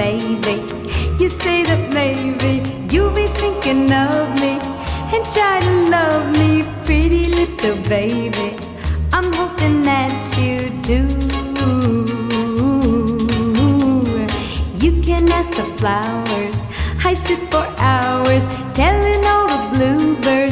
baby. You say that maybe you'll be thinking of me and try to love me, pretty little baby. I'm hoping that you do. You can ask the flowers, I sit for hours telling all the bluebirds